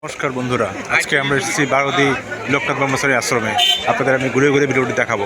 নমস্কার বন্ধুরা, আজকে আমরা এসেছি বারোদি লোকনাথ ব্রহ্মচারী আশ্রমে। আপনাদের আমি ঘুরে ঘুরে ভিডিওটি দেখাবো।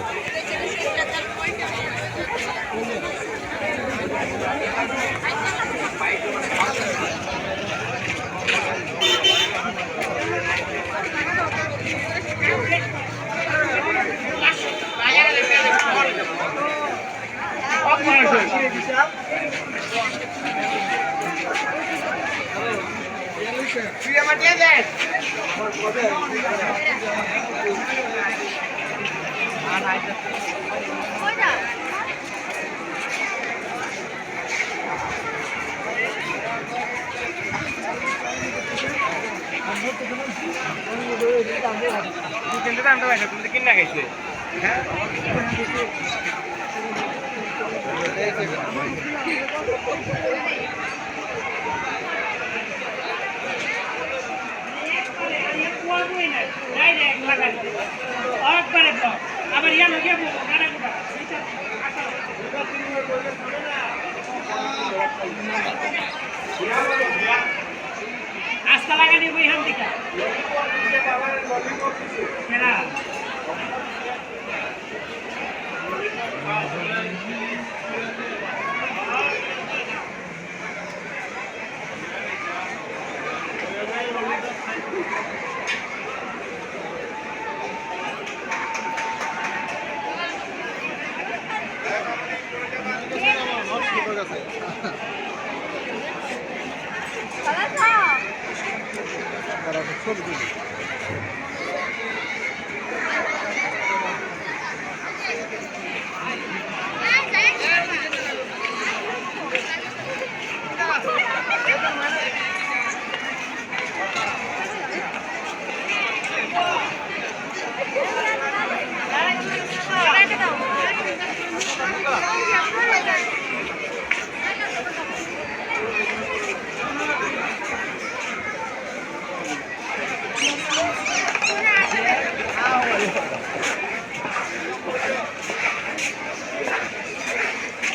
আস্তা লাগানি বইহান দিকা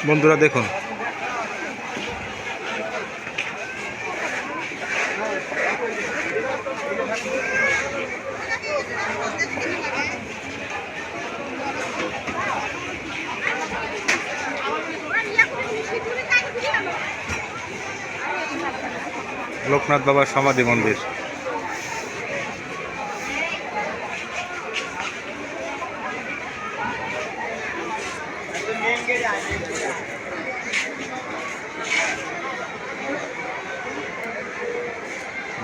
বন্ধুরা দেখুন, লোকনাথ বাবার সমাধি মন্দির।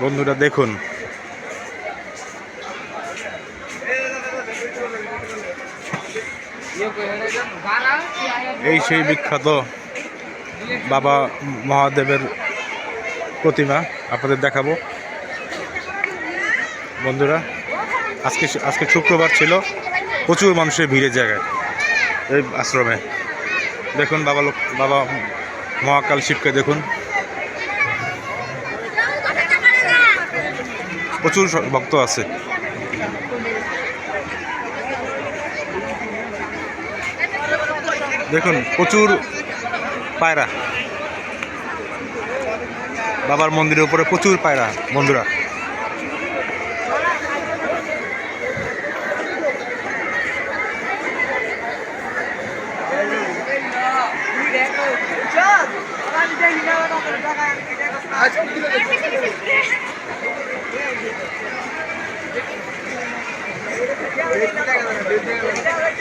বন্ধুরা দেখুন, এই সেই বিখ্যাত বাবা মহাদেবের প্রতিমা আপনাদের দেখাবো। বন্ধুরা আজকে শুক্রবার ছিল, প্রচুর মানুষের ভিড়ের জায়গায় এই আশ্রমে। দেখুন বাবা মহাকাল শিবকে দেখুন, প্রচুর ভক্ত আছে। দেখুন প্রচুর পায়রা, বাবার মন্দিরের উপরে প্রচুর পায়রা। বন্ধুরা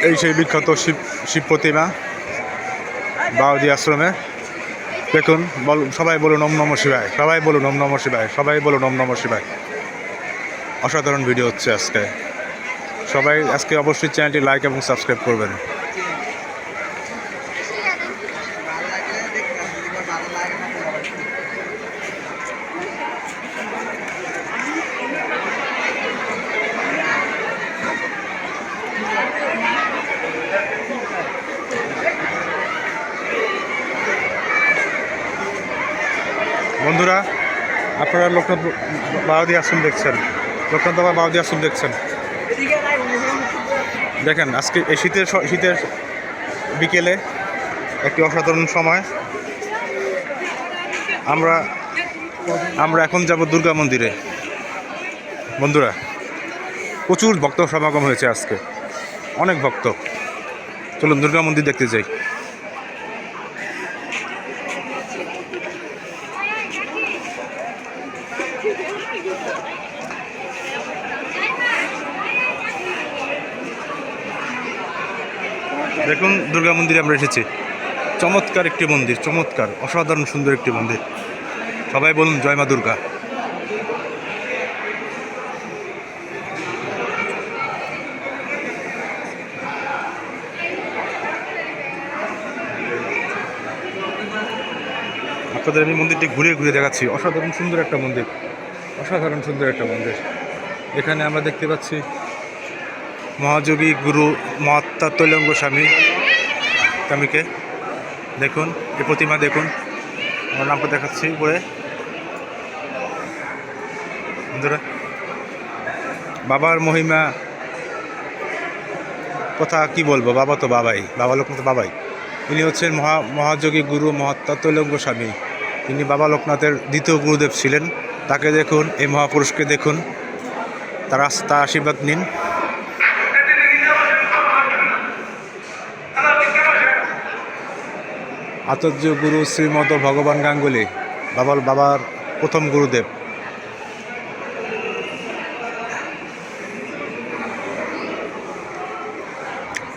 এই সেই বিখ্যাত শিব প্রতিমা বাউদি আশ্রমে। দেখুন, সবাই বলুন ওম নমঃ শিবায়, সবাই বলুন ওম নমঃ শিবায়, সবাই বলুন ওম নমঃ শিবায়। অসাধারণ ভিডিও হচ্ছে আজকে। সবাই আজকে অবশ্যই চ্যানেলটি লাইক এবং সাবস্ক্রাইব করবেন। বন্ধুরা আপনারা লোকনাথ বাউদি আশ্রম দেখছেন, লোকনাথ বাবা বাউদি আশ্রম দেখছেন। দেখেন আজকে এই শীতের বিকেলে একটি অসাধারণ সময়। আমরা এখন যাব দুর্গা মন্দিরে। বন্ধুরা, প্রচুর ভক্ত সমাগম হয়েছে আজকে, অনেক ভক্ত। চলুন দুর্গা মন্দির দেখতে যাই। দেখুন দুর্গা মন্দিরে আমরা এসেছি। চমৎকার একটি মন্দির, চমৎকার, অসাধারণ সুন্দর একটি মন্দির। সবাই বলুন জয় মা দুর্গা। আপনাদের আমি মন্দিরটি ঘুরে ঘুরে দেখাচ্ছি। অসাধারণ সুন্দর একটা মন্দির, অসাধারণ সুন্দর একটা মন্দির। এখানে আমরা দেখতে পাচ্ছি মহাযোগী গুরু মহাত্মা তৈলঙ্গ স্বামীকে দেখুন, এই প্রতিমা দেখুন। আমার নামটা দেখাচ্ছি উপরে। বন্ধুরা, বাবার মহিমা কথা কি বলবো, বাবা তো বাবাই, বাবা লোকনাথ বাবাই। ইনি হচ্ছেন মহাযোগী গুরু মহাত্মা তৈলঙ্গ স্বামী। তিনি বাবা লোকনাথের দ্বিতীয় গুরুদেব ছিলেন। তাকে দেখুন, এই মহাপুরুষকে দেখুন, তার আশীর্বাদ নিন। আচার্য গুরু শ্রীমদ ভগবান গাঙ্গুলি, বাবার প্রথম গুরুদেব।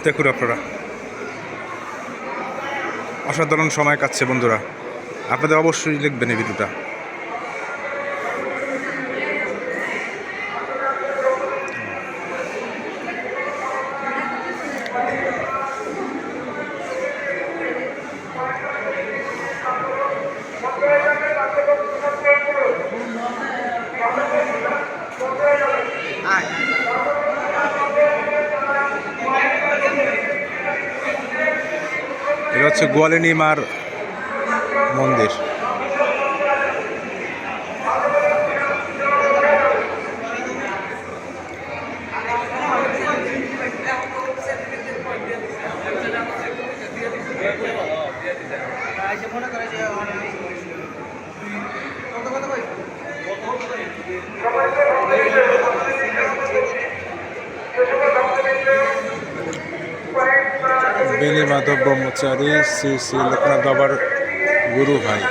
দেখুন আপনারা, অসাধারণ সময় কাটছে বন্ধুরা। আপনাদের অবশ্যই লিখবেন এই ভিডিওটা। এটা হচ্ছে গোয়ালিনী মার মন্দির। বেনি মাধব ব্রহ্মচারী শ্রী শ্রী লোকনাথ বাবার গুরু ভাই।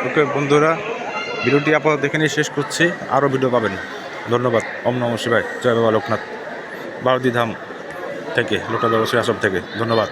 ওকে বন্ধুরা, ভিডিওটি আপাতত এখানেই শেষ করছি। আরও ভিডিও পাবেন। ধন্যবাদ। ওম নমঃ শিবায়। জয় বাবা লোকনাথ, বারদি ধাম থেকে, লোকনাথ বাবা শ্রী আশ্রম থেকে। ধন্যবাদ।